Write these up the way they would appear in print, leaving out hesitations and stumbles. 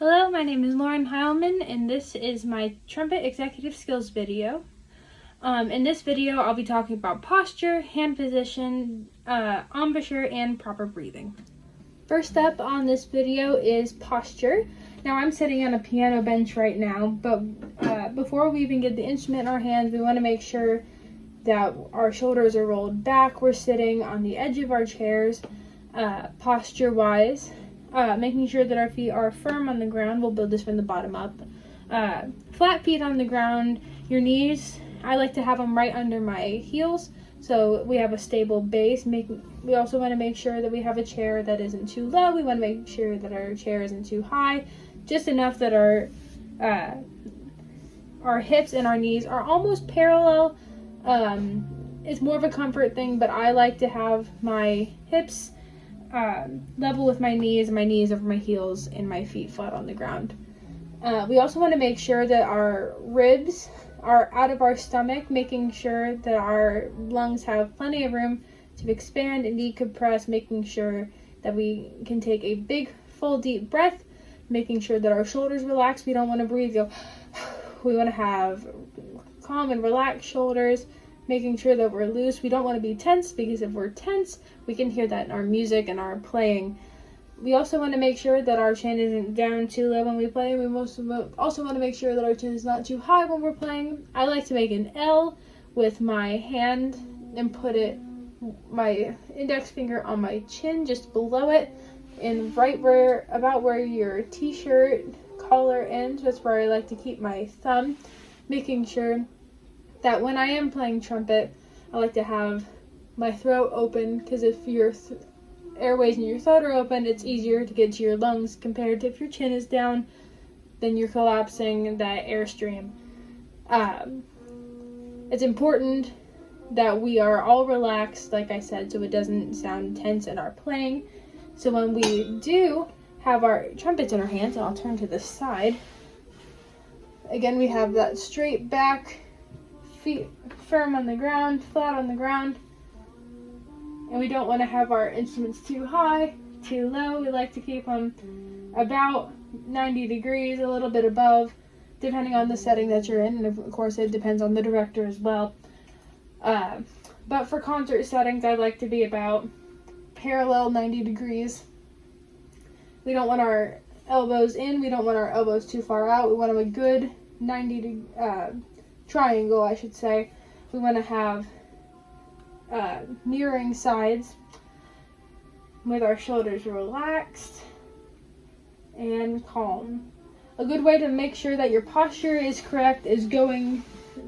Hello, my name is Lauren Heilman, and this is my trumpet executive skills video. In this video, I'll be talking about posture, hand position, embouchure, and proper breathing. First up on this video is posture. Now I'm sitting on a piano bench right now, but before we even get the instrument in our hands, we want to make sure that our shoulders are rolled back. We're sitting on the edge of our chairs, posture-wise. Making sure that our feet are firm on the ground. We'll build this from the bottom up. Flat feet on the ground. Your knees, I like to have them right under my heels, so we have a stable base. We also want to make sure that we have a chair that isn't too low. We want to make sure that our chair isn't too high, just enough that our hips and our knees are almost parallel. It's more of a comfort thing, but I like to have my hips level with my knees over my heels, and my feet flat on the ground. We also want to make sure that our ribs are out of our stomach, making sure that our lungs have plenty of room to expand and decompress, making sure that we can take a big, full, deep breath, making sure that our shoulders relax. We don't want to breathe, we want to have calm and relaxed shoulders, making sure that we're loose. We don't want to be tense, because if we're tense, we can hear that in our music and our playing. We also want to make sure that our chin isn't down too low when we play. We also want to make sure that our chin is not too high when we're playing. I like to make an L with my hand and put my index finger on my chin, just below it, and right about where your t-shirt collar ends. That's where I like to keep my thumb, making sure that when I am playing trumpet, I like to have my throat open, because if your airways in your throat are open, it's easier to get to your lungs, compared to if your chin is down, then you're collapsing that airstream. It's important that we are all relaxed, like I said, so it doesn't sound tense in our playing. So when we do have our trumpets in our hands, and I'll turn to the side, again, we have that straight back, feet firm on the ground, flat on the ground, and we don't want to have our instruments too high, too low. We like to keep them about 90 degrees, a little bit above, depending on the setting that you're in, and of course it depends on the director as well. But for concert settings, I like to be about parallel 90 degrees. We don't want our elbows in, we don't want our elbows too far out. We want them a good 90 triangle, I should say. We want to have mirroring sides with our shoulders relaxed and calm. A good way to make sure that your posture is correct is going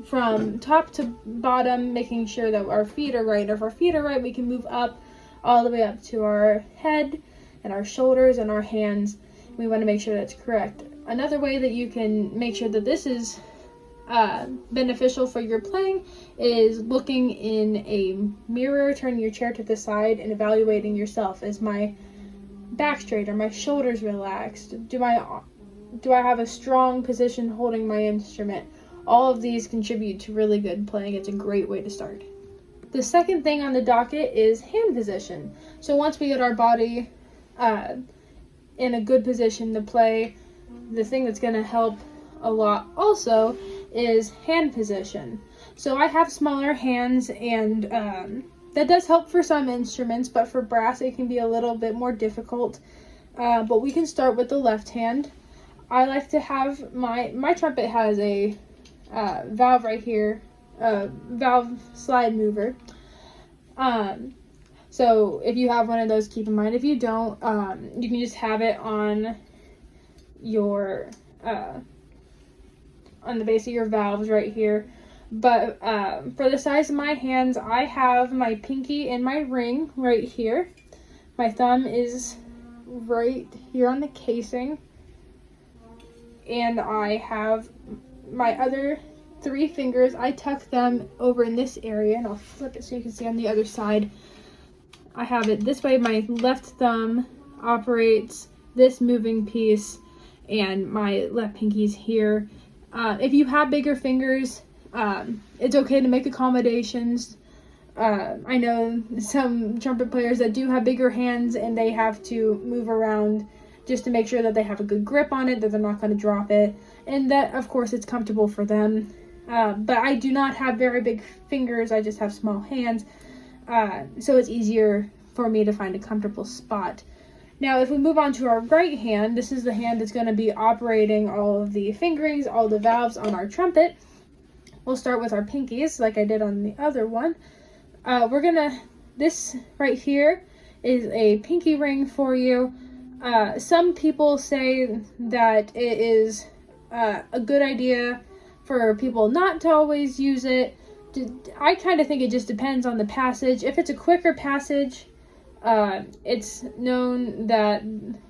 from top to bottom, making sure that our feet are right. If our feet are right, we can move up all the way up to our head and our shoulders and our hands. We want to make sure that's correct. Another way that you can make sure that this is beneficial for your playing is looking in a mirror, turning your chair to the side, and evaluating yourself. Is my back straight? Are my shoulders relaxed? Do I have a strong position holding my instrument? All of these contribute to really good playing. It's a great way to start. The second thing on the docket is hand position. So once we get our body in a good position to play, the thing that's going to help a lot also is hand position. So I have smaller hands, and that does help for some instruments, but for brass it can be a little bit more difficult. But we can start with the left hand. I like to have my trumpet has a valve right here, valve slide mover. So if you have one of those, keep in mind. If you don't, you can just have it on your on the base of your valves right here. But for the size of my hands, I have my pinky in my ring right here. My thumb is right here on the casing, and I have my other 3 fingers. I tuck them over in this area, and I'll flip it so you can see on the other side. I have it this way. My left thumb operates this moving piece, and my left pinky's here. If you have bigger fingers, it's okay to make accommodations. I know some trumpet players that do have bigger hands, and they have to move around just to make sure that they have a good grip on it, that they're not going to drop it, and that, of course, it's comfortable for them. But I do not have very big fingers. I just have small hands, so it's easier for me to find a comfortable spot. Now, if we move on to our right hand, this is the hand that's going to be operating all of the fingerings, all the valves on our trumpet. We'll start with our pinkies, like I did on the other one. This right here is a pinky ring for you. Some people say that it is a good idea for people not to always use it. I kind of think it just depends on the passage. If it's a quicker passage, it's known that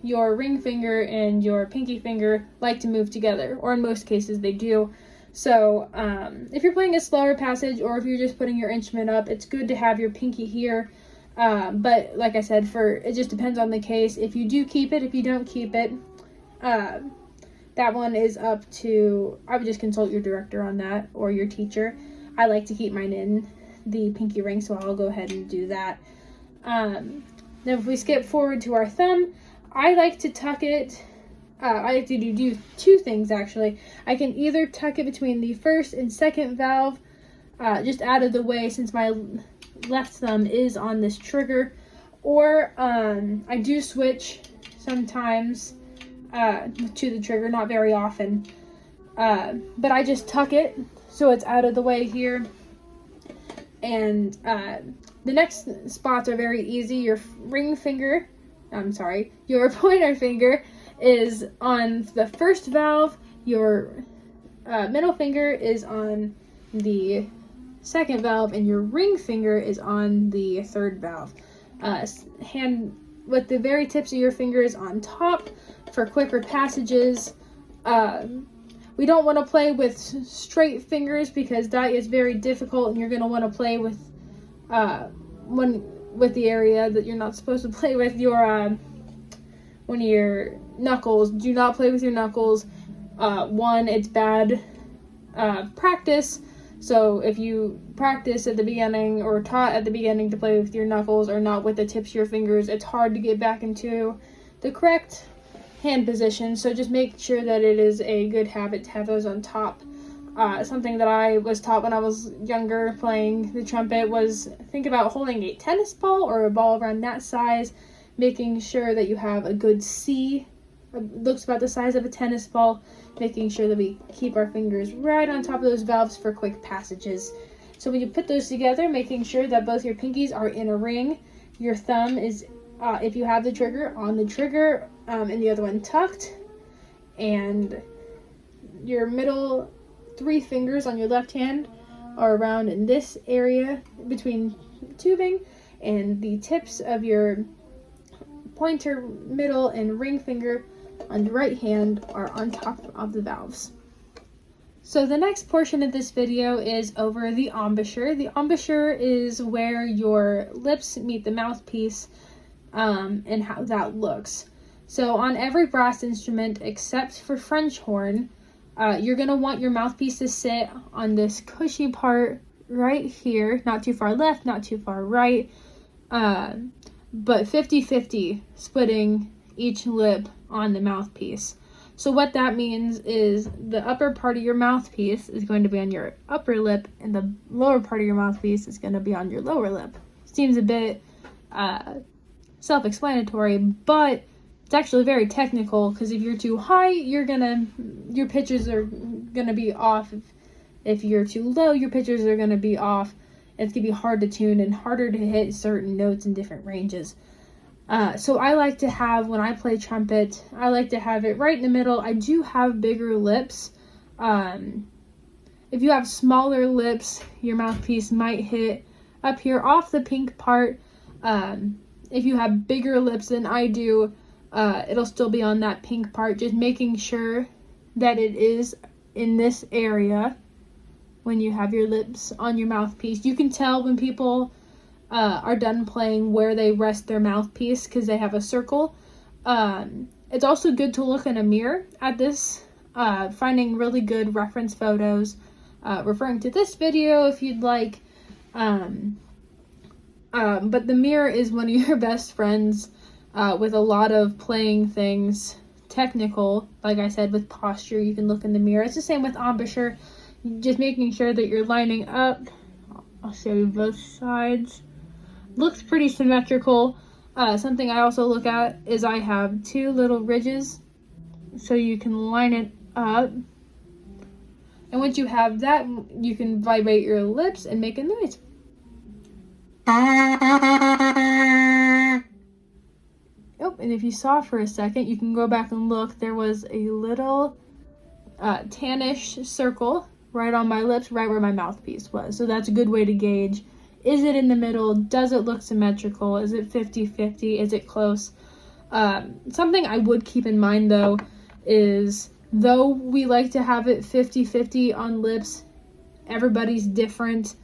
your ring finger and your pinky finger like to move together, or in most cases they do. So if you're playing a slower passage, or if you're just putting your instrument up, it's good to have your pinky here. But like I said, it just depends on the case. If you do keep it, if you don't keep it, that one is up to, I would just consult your director on that, or your teacher. I like to keep mine in the pinky ring, so I'll go ahead and do that. Now if we skip forward to our thumb, I like to tuck it, I like to do two things actually. I can either tuck it between the first and second valve, just out of the way since my left thumb is on this trigger, or I do switch sometimes to the trigger, not very often, but I just tuck it so it's out of the way here. And the next spots are very easy. Your pointer finger is on the first valve, your middle finger is on the second valve, and your ring finger is on the third valve. Hand with the very tips of your fingers on top for quicker passages. We don't want to play with straight fingers because that is very difficult, and you're going to want to play with the area that you're not supposed to play with. Your knuckles. Do not play with your knuckles. It's bad practice. So if you practice at the beginning or taught at the beginning to play with your knuckles or not with the tips of your fingers, it's hard to get back into the correct hand position. So just make sure that it is a good habit to have those on top. Something that I was taught when I was younger playing the trumpet was think about holding a tennis ball or a ball around that size, making sure that you have a good C, looks about the size of a tennis ball, making sure that we keep our fingers right on top of those valves for quick passages. So when you put those together, making sure that both your pinkies are in a ring, your thumb is, if you have the trigger, on the trigger, and the other one tucked, and your middle three fingers on your left hand are around in this area between tubing, and the tips of your pointer, middle, and ring finger on the right hand are on top of the valves. So the next portion of this video is over the embouchure. The embouchure is where your lips meet the mouthpiece, and how that looks. So on every brass instrument except for French horn, you're going to want your mouthpiece to sit on this cushy part right here, not too far left, not too far right, but 50-50 splitting each lip on the mouthpiece. So what that means is the upper part of your mouthpiece is going to be on your upper lip, and the lower part of your mouthpiece is going to be on your lower lip. Seems a bit self-explanatory, but it's actually very technical, because if you're too high, your pitches are gonna be off. If you're too low, your pitches are gonna be off. It's gonna be hard to tune and harder to hit certain notes in different ranges. So I like to have, when I play trumpet, I like to have it right in the middle. I do have bigger lips. If you have smaller lips, your mouthpiece might hit up here off the pink part. If you have bigger lips than I do, it'll still be on that pink part, just making sure that it is in this area when you have your lips on your mouthpiece. You can tell when people are done playing where they rest their mouthpiece, because they have a circle. It's also good to look in a mirror at this, finding really good reference photos, referring to this video if you'd like. But the mirror is one of your best friends with a lot of playing things technical. Like I said, with posture, you can look in the mirror. It's the same with embouchure, just making sure that you're lining up. I'll show you both sides. Looks pretty symmetrical. Something I also look at is I have 2 little ridges, so you can line it up. And once you have that, you can vibrate your lips and make a noise. Oh, and if you saw for a second, you can go back and look. There was a little tannish circle right on my lips, right where my mouthpiece was. So that's a good way to gauge. Is it in the middle? Does it look symmetrical? Is it 50-50? Is it close? Something I would keep in mind, though, is though we like to have it 50-50 on lips, everybody's different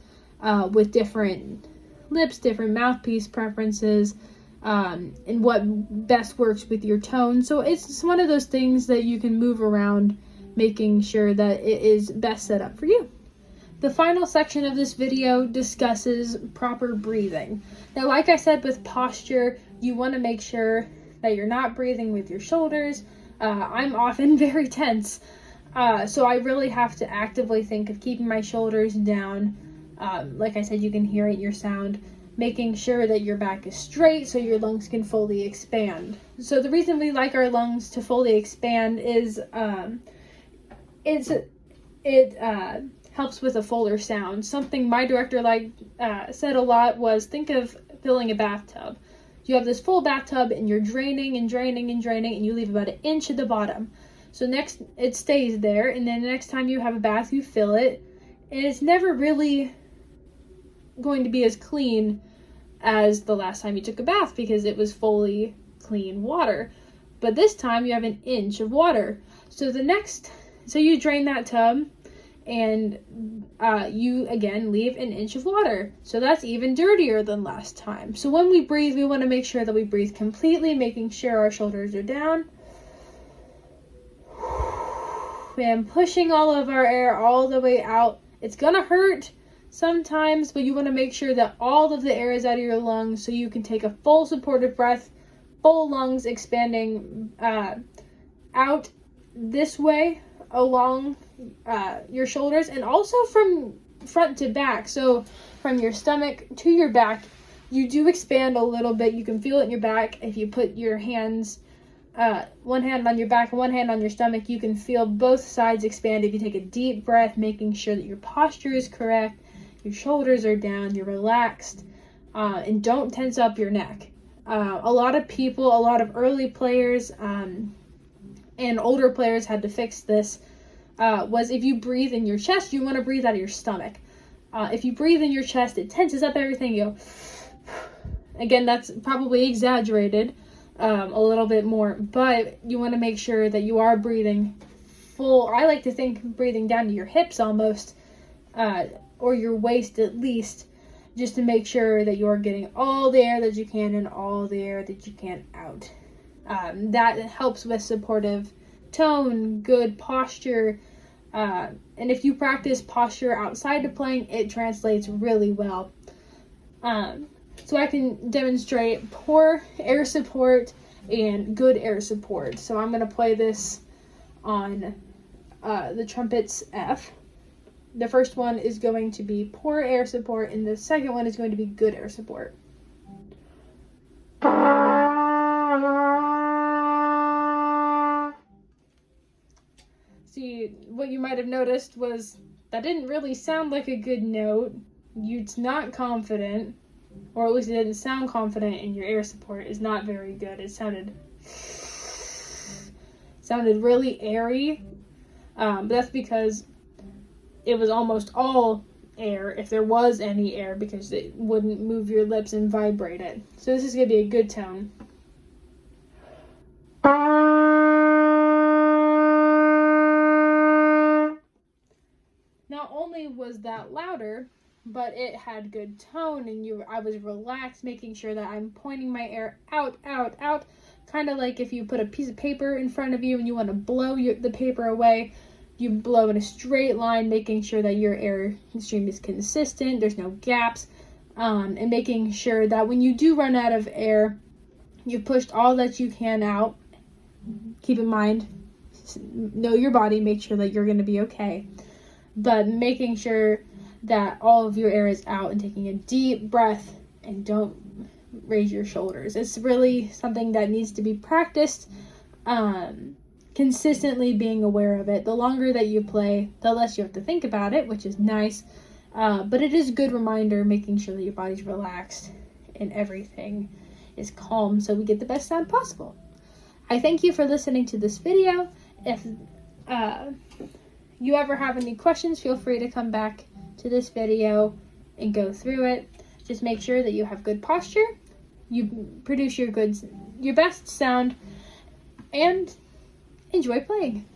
with different lips, different mouthpiece preferences, and what best works with your tone. So it's one of those things that you can move around, making sure that it is best set up for you. The final section of this video discusses proper breathing. Now, like I said, with posture, you want to make sure that you're not breathing with your shoulders. I'm often very tense, so I really have to actively think of keeping my shoulders down. Like I said, you can hear it in your sound. Making sure that your back is straight so your lungs can fully expand. So the reason we like our lungs to fully expand is it helps with a fuller sound. Something my director said a lot was, think of filling a bathtub. You have this full bathtub and you're draining and draining and draining, and you leave about 1 inch at the bottom. So next it stays there, and then the next time you have a bath, you fill it, and it's never really going to be as clean as the last time you took a bath because it was fully clean water. But this time you have 1 inch of water. So you drain that tub, and you again leave 1 inch of water. So that's even dirtier than last time. So when we breathe, we want to make sure that we breathe completely, making sure our shoulders are down. And pushing all of our air all the way out. It's gonna hurt sometimes, but you want to make sure that all of the air is out of your lungs so you can take a full supportive breath, full lungs expanding out this way along your shoulders, and also from front to back. So from your stomach to your back, you do expand a little bit. You can feel it in your back. If you put your hands, one hand on your back and one hand on your stomach, you can feel both sides expand if you take a deep breath, making sure that your posture is correct, your shoulders are down, you're relaxed, and don't tense up your neck. A lot of early players and older players had to fix this. Was if you breathe in your chest, you want to breathe out of your stomach. If you breathe in your chest, it tenses up everything. You go, again, that's probably exaggerated a little bit more, but you want to make sure that you are breathing full. I like to think breathing down to your hips almost, or your waist at least, just to make sure that you're getting all the air that you can and all the air that you can out. That helps with supportive tone, good posture, and if you practice posture outside of playing, it translates really well. So I can demonstrate poor air support and good air support. So I'm going to play this on the trumpet's F. The first one is going to be poor air support, and the second one is going to be good air support. See, what you might have noticed was that didn't really sound like a good note. It's not confident, or at least it didn't sound confident, and your air support is not very good. It sounded really airy, but that's because it was almost all air, if there was any air, because it wouldn't move your lips and vibrate it. So this is going to be a good tone. Not only was that louder, but it had good tone, and I was relaxed, making sure that I'm pointing my air out, out, out, kind of like if you put a piece of paper in front of you and you want to blow the paper away. You blow in a straight line, making sure that your air stream is consistent, there's no gaps, and making sure that when you do run out of air, You've pushed all that you can out. Keep in mind, know your body, make sure that you're going to be okay. But making sure that all of your air is out and taking a deep breath, and don't raise your shoulders. It's really something that needs to be practiced. Consistently being aware of it. The longer that you play, the less you have to think about it, which is nice. But it is a good reminder, making sure that your body's relaxed and everything is calm so we get the best sound possible. I thank you for listening to this video. If you ever have any questions, feel free to come back to this video and go through it. Just make sure that you have good posture, you produce your best sound, and enjoy playing.